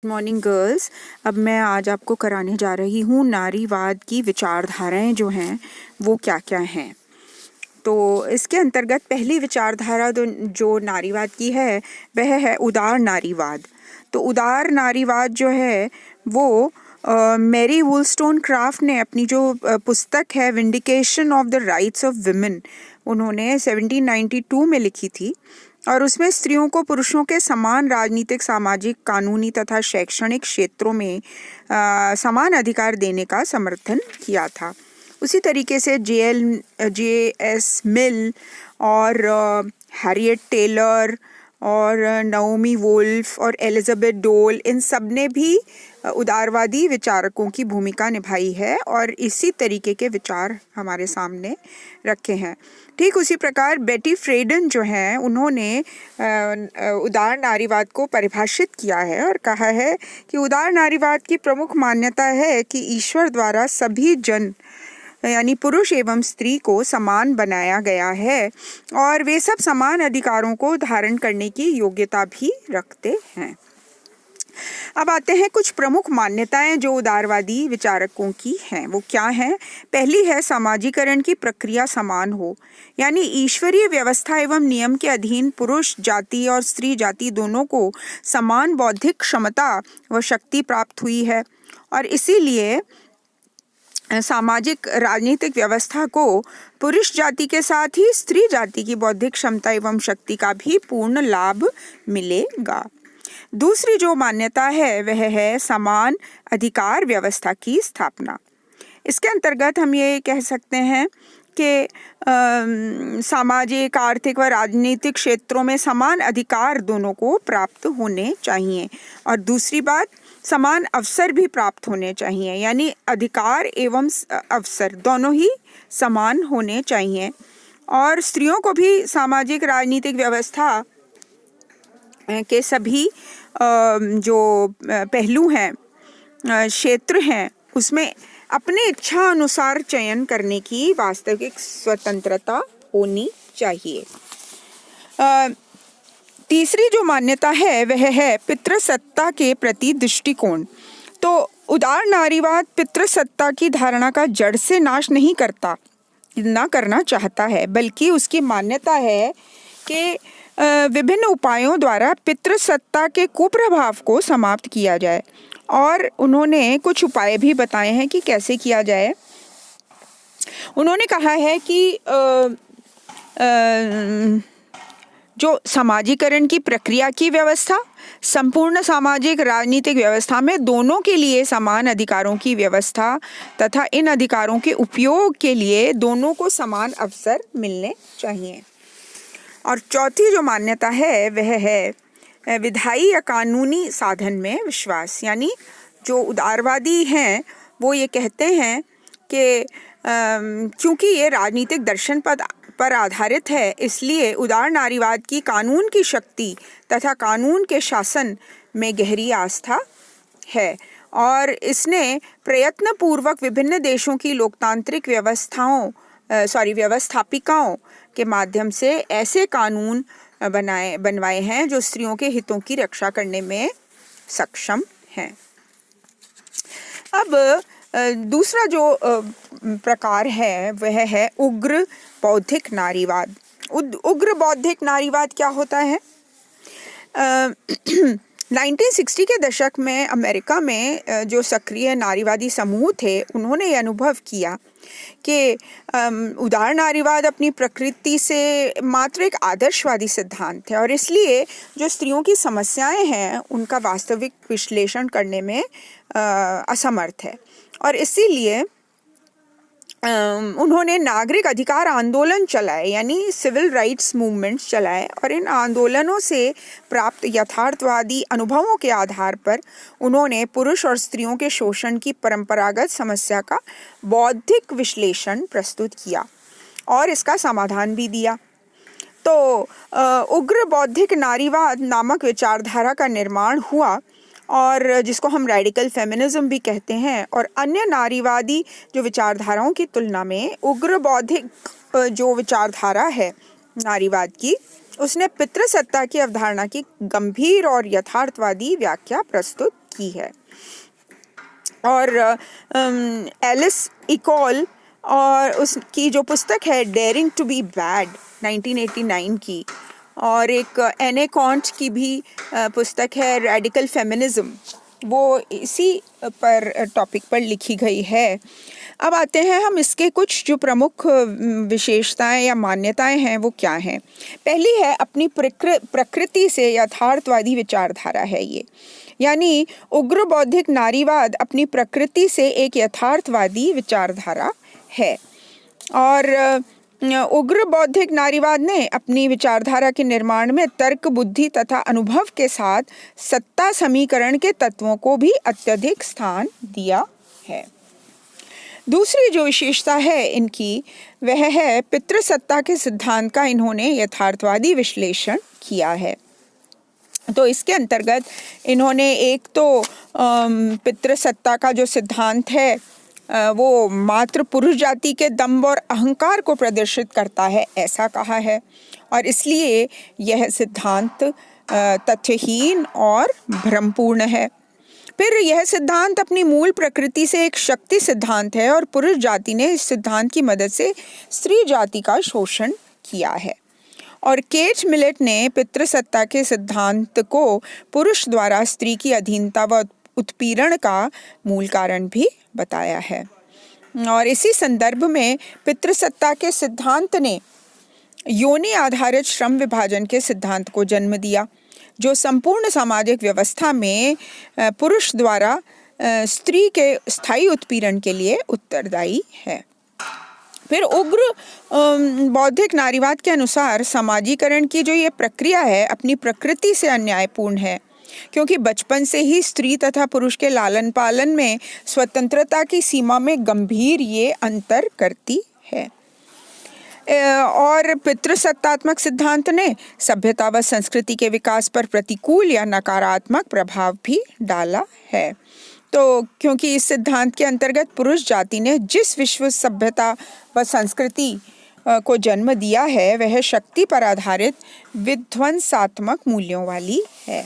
Morning girls. अब मैं आज आपको कराने जा रही हूँ नारीवाद की विचारधाराएं जो हैं वो क्या क्या हैं। तो इसके अंतर्गत पहली विचारधारा जो नारीवाद की है वह है उदार नारीवाद। तो उदार नारीवाद जो है वो मैरी वुलस्टोनक्राफ्ट ने अपनी जो पुस्तक है vindication of the rights of women उन्होंने 1792 में लिखी थी और उसमें स्त्रियों को पुरुषों के समान राजनीतिक, सामाजिक, कानूनी तथा शैक्षणिक क्षेत्रों में समान अधिकार देने का समर्थन किया था। उसी तरीके से जे.एस. मिल और हैरियट टेलर और नाओमी वुल्फ और एलिजाबेथ डोल, इन सब ने भी उदारवादी विचारकों की भूमिका निभाई है और इसी तरीके के विचार हमारे सामने रखे हैं। ठीक उसी प्रकार बेटी फ्रेडन जो हैं उन्होंने उदार नारीवाद को परिभाषित किया है और कहा है कि उदार नारीवाद की प्रमुख मान्यता है कि ईश्वर द्वारा सभी जन यानी पुरुष एवं स्त्री को समान बनाया गया है और वे सब समान अधिकारों को धारण करने की योग्यता भी रखते हैं। अब आते हैं कुछ प्रमुख मान्यताएं जो उदारवादी विचारकों की हैं, वो क्या हैं। पहली है सामाजिकरण की प्रक्रिया समान हो, यानी ईश्वरीय व्यवस्था एवं नियम के अधीन पुरुष जाति और स्त्री जाति दोनों को समान बौद्धिक क्षमता व शक्ति प्राप्त हुई है और इसीलिए सामाजिक राजनीतिक व्यवस्था को पुरुष जाति के साथ ही स्त्री जाति की बौद्धिक क्षमता एवं शक्ति का भी पूर्ण लाभ मिलेगा। दूसरी जो मान्यता है वह है समान अधिकार व्यवस्था की स्थापना। इसके अंतर्गत हम ये कह सकते हैं कि सामाजिक, आर्थिक व राजनीतिक क्षेत्रों में समान अधिकार दोनों को प्राप्त होने चाहिए और दूसरी बात समान अवसर भी प्राप्त होने चाहिए, यानी अधिकार एवं अवसर दोनों ही समान होने चाहिए और स्त्रियों को भी सामाजिक राजनीतिक व्यवस्था के सभी जो पहलू हैं, क्षेत्र हैं, उसमें अपने इच्छा अनुसार चयन करने की वास्तविक स्वतंत्रता होनी चाहिए। तीसरी जो मान्यता है वह है पितृसत्ता के प्रति दृष्टिकोण। तो उदार नारीवाद पितृसत्ता की धारणा का जड़ से नाश नहीं करना चाहता है, बल्कि उसकी मान्यता है कि विभिन्न उपायों द्वारा पितृसत्ता के कुप्रभाव को समाप्त किया जाए और उन्होंने कुछ उपाय भी बताए हैं कि कैसे किया जाए। उन्होंने कहा है कि जो समाजीकरण की प्रक्रिया की व्यवस्था, संपूर्ण सामाजिक राजनीतिक व्यवस्था में दोनों के लिए समान अधिकारों की व्यवस्था तथा इन अधिकारों के उपयोग के लिए दोनों को समान अवसर मिलने चाहिए। और चौथी जो मान्यता है वह है विधायी या कानूनी साधन में विश्वास, यानी जो उदारवादी हैं वो ये कहते हैं कि क्योंकि ये राजनीतिक दर्शन पर आधारित है, इसलिए उदार नारीवाद की कानून की शक्ति तथा कानून के शासन में गहरी आस्था है और इसने प्रयत्नपूर्वक विभिन्न देशों की लोकतांत्रिक व्यवस्थापिकाओं के माध्यम से ऐसे कानून बनवाए हैं जो स्त्रियों के हितों की रक्षा करने में सक्षम हैं। अब दूसरा जो प्रकार है वह है उग्र बौद्धिक नारीवाद। उग्र बौद्धिक नारीवाद क्या होता है? 1960 के दशक में अमेरिका में जो सक्रिय नारीवादी समूह थे उन्होंने ये अनुभव किया कि उदार नारीवाद अपनी प्रकृति से मात्र एक आदर्शवादी सिद्धांत है और इसलिए जो स्त्रियों की समस्याएं हैं उनका वास्तविक विश्लेषण करने में असमर्थ है और इसीलिए उन्होंने नागरिक अधिकार आंदोलन चलाए, यानी सिविल राइट्स मूवमेंट्स चलाए और इन आंदोलनों से प्राप्त यथार्थवादी अनुभवों के आधार पर उन्होंने पुरुष और स्त्रियों के शोषण की परंपरागत समस्या का बौद्धिक विश्लेषण प्रस्तुत किया और इसका समाधान भी दिया। तो उग्र बौद्धिक नारीवाद नामक विचारधारा का निर्माण हुआ और जिसको हम रेडिकल फेमिनिज्म भी कहते हैं और अन्य नारीवादी जो विचारधाराओं की तुलना में उग्र बौद्धिक जो विचारधारा है नारीवाद की, उसने पितृसत्ता की अवधारणा की गंभीर और यथार्थवादी व्याख्या प्रस्तुत की है। और एलिस इकोल और उसकी जो पुस्तक है डेयरिंग टू बी बैड 1989 की, और एक एने कॉन्ट की भी पुस्तक है रेडिकल फेमिनिज्म, वो इसी पर टॉपिक पर लिखी गई है। अब आते हैं हम इसके कुछ जो प्रमुख विशेषताएं या मान्यताएं हैं वो क्या हैं। पहली है अपनी प्रकृति से यथार्थवादी विचारधारा है ये, यानी उग्र बौद्धिक नारीवाद अपनी प्रकृति से एक यथार्थवादी विचारधारा है। और उग्र बौद्धिक नारीवाद ने अपनी विचारधारा के निर्माण में तर्क, बुद्धि तथा अनुभव के साथ सत्ता समीकरण के तत्वों को भी अत्यधिक स्थान दिया है। दूसरी जो विशेषता है इनकी वह है पितृसत्ता के सिद्धांत का इन्होंने यथार्थवादी विश्लेषण किया है। तो इसके अंतर्गत इन्होंने एक तो पितृसत्ता का जो सिद्धांत है वो मात्र पुरुष जाति के दंभ और अहंकार को प्रदर्शित करता है ऐसा कहा है, और इसलिए यह सिद्धांत तथ्यहीन और भ्रमपूर्ण है। फिर यह सिद्धांत अपनी मूल प्रकृति से एक शक्ति सिद्धांत है और पुरुष जाति ने इस सिद्धांत की मदद से स्त्री जाति का शोषण किया है। और केट मिलेट ने पितृसत्ता के सिद्धांत को पुरुष द्वारा स्त्री की अधीनता व उत्पीड़न का मूल कारण भी बताया है। और इसी संदर्भ में पितृसत्ता के सिद्धांत ने योनि आधारित श्रम विभाजन के सिद्धांत को जन्म दिया, जो संपूर्ण सामाजिक व्यवस्था में पुरुष द्वारा स्त्री के स्थायी उत्पीड़न के लिए उत्तरदायी है। फिर उग्र बौद्धिक नारीवाद के अनुसार समाजीकरण की जो ये प्रक्रिया है अपनी प्रकृति से अन्यायपूर्ण है, क्योंकि बचपन से ही स्त्री तथा पुरुष के लालन पालन में स्वतंत्रता की सीमा में गंभीर ये अंतर करती है। और पितृसत्तात्मक सिद्धांत ने सभ्यता व संस्कृति के विकास पर प्रतिकूल या नकारात्मक प्रभाव भी डाला है। तो क्योंकि इस सिद्धांत के अंतर्गत पुरुष जाति ने जिस विश्व सभ्यता व संस्कृति को जन्म दिया है वह शक्ति पर आधारित विध्वंसात्मक मूल्यों वाली है।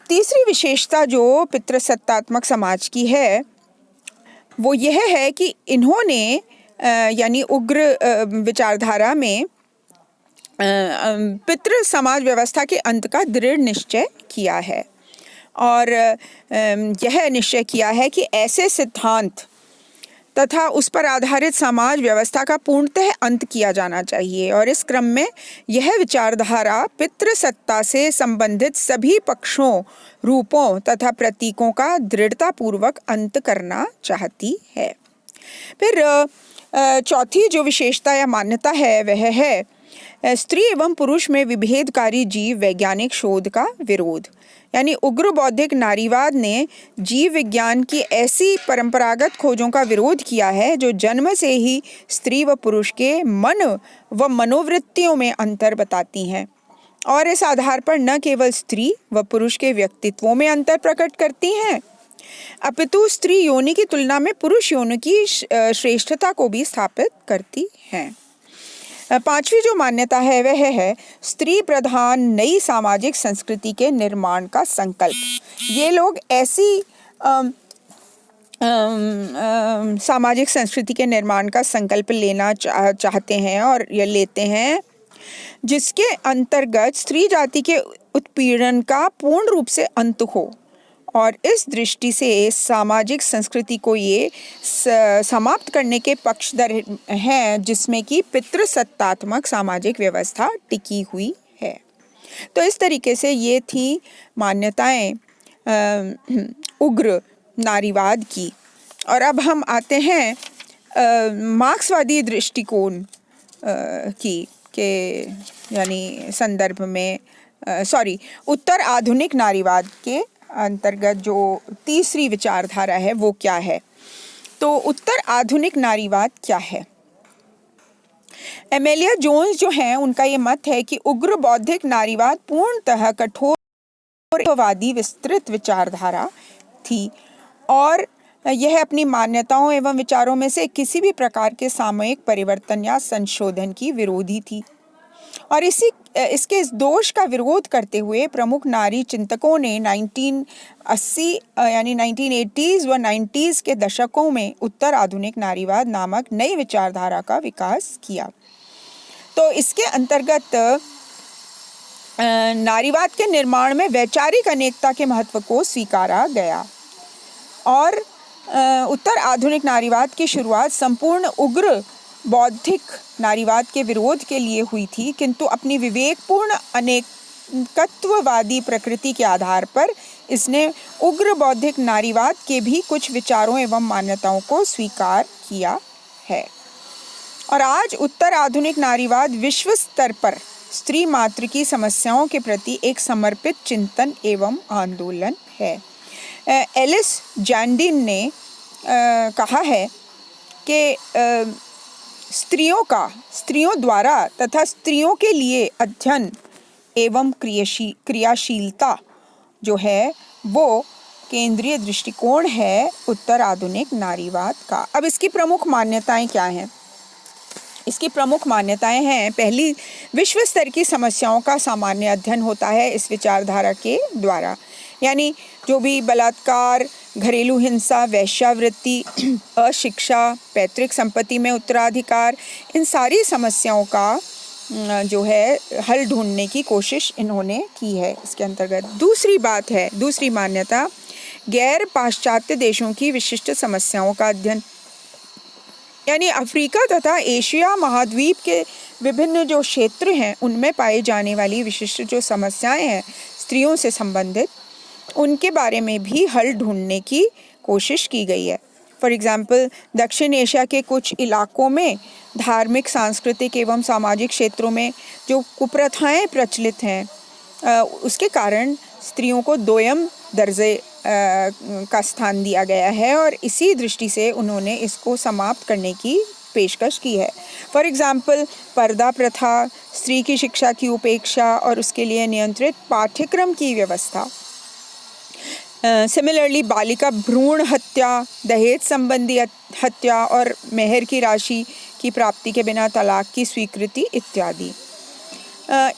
तीसरी विशेषता जो पितृसत्तात्मक समाज की है वो यह है कि इन्होंने यानी उग्र विचारधारा में पितृ समाज व्यवस्था के अंत का दृढ़ निश्चय किया है, और यह निश्चय किया है कि ऐसे सिद्धांत तथा उस पर आधारित समाज व्यवस्था का पूर्णतः अंत किया जाना चाहिए। और इस क्रम में यह विचारधारा पितृसत्ता से संबंधित सभी पक्षों, रूपों तथा प्रतीकों का दृढ़तापूर्वक अंत करना चाहती है। फिर चौथी जो विशेषता या मान्यता है वह है स्त्री एवं पुरुष में विभेदकारी जीव वैज्ञानिक शोध का विरोध, यानी उग्र बौद्धिक नारीवाद ने जीव विज्ञान की ऐसी परंपरागत खोजों का विरोध किया है जो जन्म से ही स्त्री व पुरुष के मन व मनोवृत्तियों में अंतर बताती हैं, और इस आधार पर न केवल स्त्री व पुरुष के व्यक्तित्वों में अंतर प्रकट करती हैं अपितु स्त्री योनि की तुलना में पुरुष योनि की श्रेष्ठता को भी स्थापित करती हैं। पांचवी जो मान्यता है वह है स्त्री प्रधान नई सामाजिक संस्कृति के निर्माण का संकल्प। ये लोग ऐसी सामाजिक संस्कृति के निर्माण का संकल्प लेना चाहते हैं और ये लेते हैं जिसके अंतर्गत स्त्री जाति के उत्पीड़न का पूर्ण रूप से अंत हो, और इस दृष्टि से सामाजिक संस्कृति को ये समाप्त करने के पक्षधर हैं जिसमें कि पितृसत्तात्मक सामाजिक व्यवस्था टिकी हुई है। तो इस तरीके से ये थी मान्यताएं उग्र नारीवाद की। और अब हम आते हैं मार्क्सवादी दृष्टिकोण की के यानी संदर्भ में उत्तर आधुनिक नारीवाद के अंतर्गत जो तीसरी विचारधारा है वो क्या है। तो उत्तर आधुनिक नारीवाद क्या है। एमेलिया जोन्स जो हैं उनका ये मत है कि उग्र बौद्धिक नारीवाद पूर्णतः कठोरवादी विस्तृत विचारधारा थी और यह अपनी मान्यताओं एवं विचारों में से किसी भी प्रकार के सामयिक परिवर्तन या संशोधन की विरोधी थी, और इसके इस दोष का विरोध करते हुए प्रमुख नारी चिंतकों ने 1980 यानी 1980s व 90s के दशकों में उत्तर आधुनिक नारीवाद नामक नई विचारधारा का विकास किया। तो इसके अंतर्गत नारीवाद के निर्माण में वैचारिक अनेकता के महत्व को स्वीकारा गया और उत्तर आधुनिक नारीवाद की शुरुआत संपूर्ण उग्र बौद्धिक नारीवाद के विरोध के लिए हुई थी, किंतु अपनी विवेकपूर्ण अनेकत्ववादी प्रकृति के आधार पर इसने उग्र बौद्धिक नारीवाद के भी कुछ विचारों एवं मान्यताओं को स्वीकार किया है। और आज उत्तर आधुनिक नारीवाद विश्व स्तर पर स्त्री मात्र की समस्याओं के प्रति एक समर्पित चिंतन एवं आंदोलन है। एलिस जैंडिन ने कहा है कि स्त्रियों द्वारा तथा स्त्रियों के लिए अध्ययन एवं क्रियाशीलता जो है वो केंद्रीय दृष्टिकोण है उत्तर आधुनिक नारीवाद का। अब इसकी प्रमुख मान्यताएं क्या हैं? इसकी प्रमुख मान्यताएं हैं, पहली, विश्व स्तर की समस्याओं का सामान्य अध्ययन होता है इस विचारधारा के द्वारा, यानी जो भी बलात्कार, घरेलू हिंसा, वेश्यावृत्ति, अशिक्षा, पैतृक संपत्ति में उत्तराधिकार, इन सारी समस्याओं का जो है हल ढूंढने की कोशिश इन्होंने की है इसके अंतर्गत। दूसरी मान्यता, गैर पाश्चात्य देशों की विशिष्ट समस्याओं का अध्ययन, यानी अफ्रीका तथा एशिया महाद्वीप के विभिन्न जो क्षेत्र हैं उनमें पाई जाने वाली विशिष्ट जो समस्याएं हैं स्त्रियों से संबंधित, उनके बारे में भी हल ढूंढने की कोशिश की गई है। फॉर एग्जाम्पल, दक्षिण एशिया के कुछ इलाकों में धार्मिक, सांस्कृतिक एवं सामाजिक क्षेत्रों में जो कुप्रथाएं प्रचलित हैं उसके कारण स्त्रियों को दोयम दर्जे का स्थान दिया गया है और इसी दृष्टि से उन्होंने इसको समाप्त करने की पेशकश की है। फॉर एग्जाम्पल, पर्दा प्रथा, स्त्री की शिक्षा की उपेक्षा और उसके लिए नियंत्रित पाठ्यक्रम की व्यवस्था। सिमिलरली, बालिका भ्रूण हत्या, दहेज संबंधी हत्या और मेहर की राशि की प्राप्ति के बिना तलाक की स्वीकृति इत्यादि।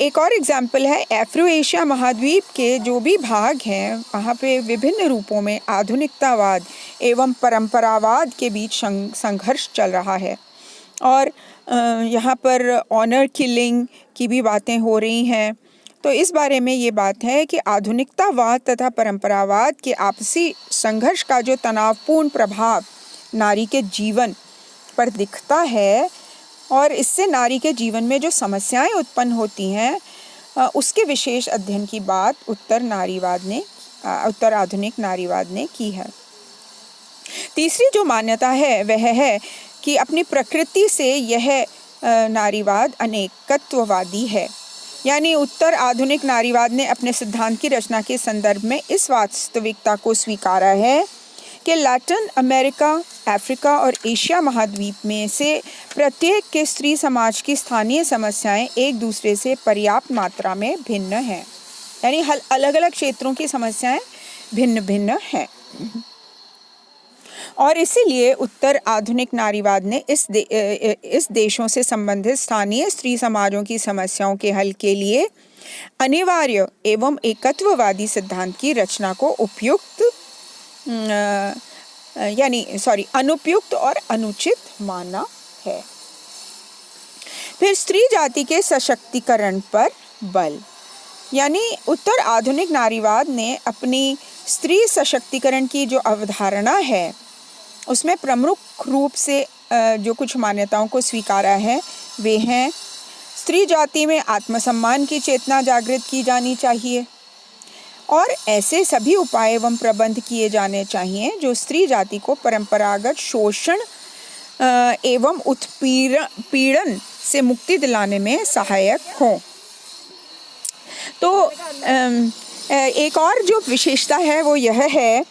एक और एग्जाम्पल है, एफ्रो एशिया महाद्वीप के जो भी भाग हैं वहाँ पे विभिन्न रूपों में आधुनिकतावाद एवं परंपरावाद के बीच संघर्ष चल रहा है और यहाँ पर ऑनर किलिंग की भी बातें हो रही हैं। तो इस बारे में ये बात है कि आधुनिकतावाद तथा परंपरावाद के आपसी संघर्ष का जो तनावपूर्ण प्रभाव नारी के जीवन पर दिखता है और इससे नारी के जीवन में जो समस्याएं उत्पन्न होती हैं उसके विशेष अध्ययन की बात उत्तर आधुनिक नारीवाद ने की है। तीसरी जो मान्यता है वह है कि अपनी प्रकृति से यह नारीवाद अनेकत्ववादी है, यानी उत्तर आधुनिक नारीवाद ने अपने सिद्धांत की रचना के संदर्भ में इस वास्तविकता को स्वीकारा है कि लैटिन अमेरिका, अफ्रीका और एशिया महाद्वीप में से प्रत्येक के स्त्री समाज की स्थानीय समस्याएं एक दूसरे से पर्याप्त मात्रा में भिन्न हैं, यानी अलग अलग क्षेत्रों की समस्याएं भिन्न भिन्न हैं। और इसीलिए उत्तर आधुनिक नारीवाद ने इस देशों से संबंधित स्थानीय स्त्री समाजों की समस्याओं के हल के लिए अनिवार्य एवं एकत्ववादी सिद्धांत की रचना को अनुपयुक्त और अनुचित माना है। फिर स्त्री जाति के सशक्तिकरण पर बल, यानी उत्तर आधुनिक नारीवाद ने अपनी स्त्री सशक्तिकरण की जो अवधारणा है उसमें प्रमुख रूप से जो कुछ मान्यताओं को स्वीकारा है वे हैं, स्त्री जाति में आत्मसम्मान की चेतना जागृत की जानी चाहिए और ऐसे सभी उपाय एवं प्रबंध किए जाने चाहिए जो स्त्री जाति को परंपरागत शोषण एवं उत्पीड़न से मुक्ति दिलाने में सहायक हों। तो एक और जो विशेषता है वो यह है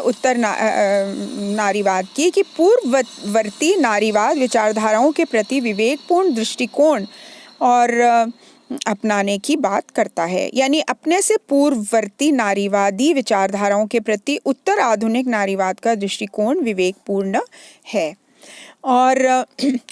उत्तर नारीवाद की कि पूर्ववर्ती नारीवाद विचारधाराओं के प्रति विवेकपूर्ण दृष्टिकोण और अपनाने की बात करता है, यानी अपने से पूर्ववर्ती नारीवादी विचारधाराओं के प्रति उत्तर आधुनिक नारीवाद का दृष्टिकोण विवेकपूर्ण है। और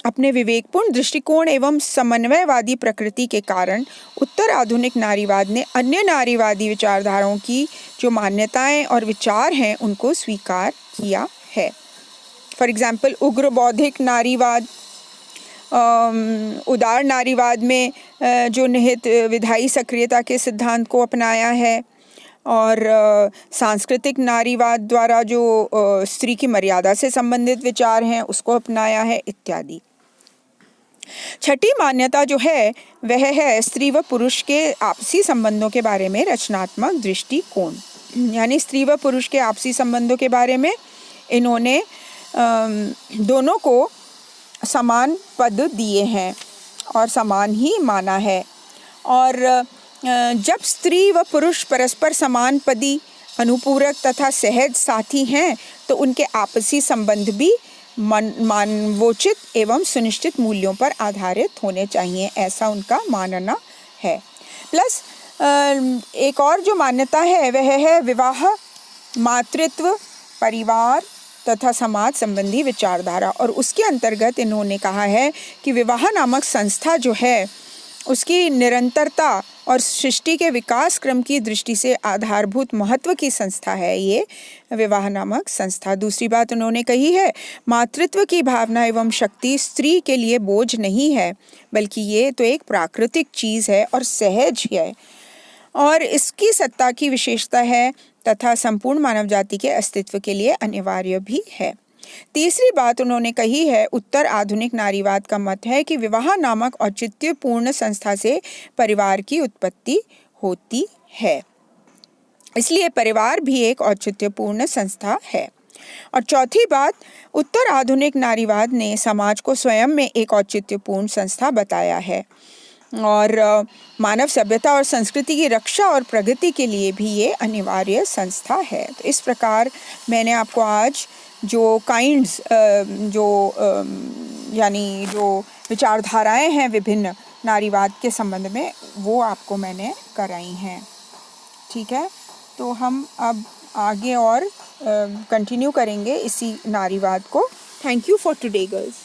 अपने विवेकपूर्ण दृष्टिकोण एवं समन्वयवादी प्रकृति के कारण उत्तर आधुनिक नारीवाद ने अन्य नारीवादी विचारधाराओं की जो मान्यताएं और विचार हैं उनको स्वीकार किया है। फॉर एग्जाम्पल उग्र बौद्धिक नारीवाद, उदार नारीवाद में जो निहित विधायी सक्रियता के सिद्धांत को अपनाया है, और सांस्कृतिक नारीवाद द्वारा जो स्त्री की मर्यादा से संबंधित विचार हैं उसको अपनाया है इत्यादि। छठी मान्यता जो है वह है स्त्री व पुरुष के आपसी संबंधों के बारे में रचनात्मक दृष्टिकोण। यानी स्त्री व पुरुष के आपसी संबंधों के बारे में इन्होंने दोनों को समान पद दिए हैं और समान ही माना है। और जब स्त्री व पुरुष परस्पर समान पदी, अनुपूरक तथा सहज साथी हैं तो उनके आपसी संबंध भी मानवोचित एवं सुनिश्चित मूल्यों पर आधारित होने चाहिए, ऐसा उनका मानना है। प्लस एक और जो मान्यता है वह है विवाह, मातृत्व, परिवार तथा समाज संबंधी विचारधारा। और उसके अंतर्गत इन्होंने कहा है कि विवाह नामक संस्था जो है उसकी निरंतरता और सृष्टि के विकास क्रम की दृष्टि से आधारभूत महत्व की संस्था है ये विवाह नामक संस्था। दूसरी बात उन्होंने कही है, मातृत्व की भावना एवं शक्ति स्त्री के लिए बोझ नहीं है, बल्कि ये तो एक प्राकृतिक चीज़ है और सहज है, और इसकी सत्ता की विशेषता है तथा संपूर्ण मानव जाति के अस्तित्व के लिए अनिवार्य भी है। तीसरी बात उन्होंने कही है, उत्तर आधुनिक नारीवाद का मत है कि विवाह नामक औचित्यपूर्ण संस्था से परिवार की उत्पत्ति होती है, इसलिए परिवार भी एक औचित्यपूर्ण संस्था है। और चौथी बात, उत्तर आधुनिक नारीवाद ने समाज को स्वयं में एक औचित्यपूर्ण संस्था बताया है और मानव सभ्यता और संस्कृति की रक्षा और प्रगति के लिए भी ये अनिवार्य संस्था है। तो इस प्रकार मैंने आपको आज जो काइंड्स यानी जो विचारधाराएं हैं विभिन्न नारीवाद के संबंध में वो आपको मैंने कराई हैं। ठीक है, तो हम अब आगे और कंटिन्यू करेंगे इसी नारीवाद को। Thank you for today girls.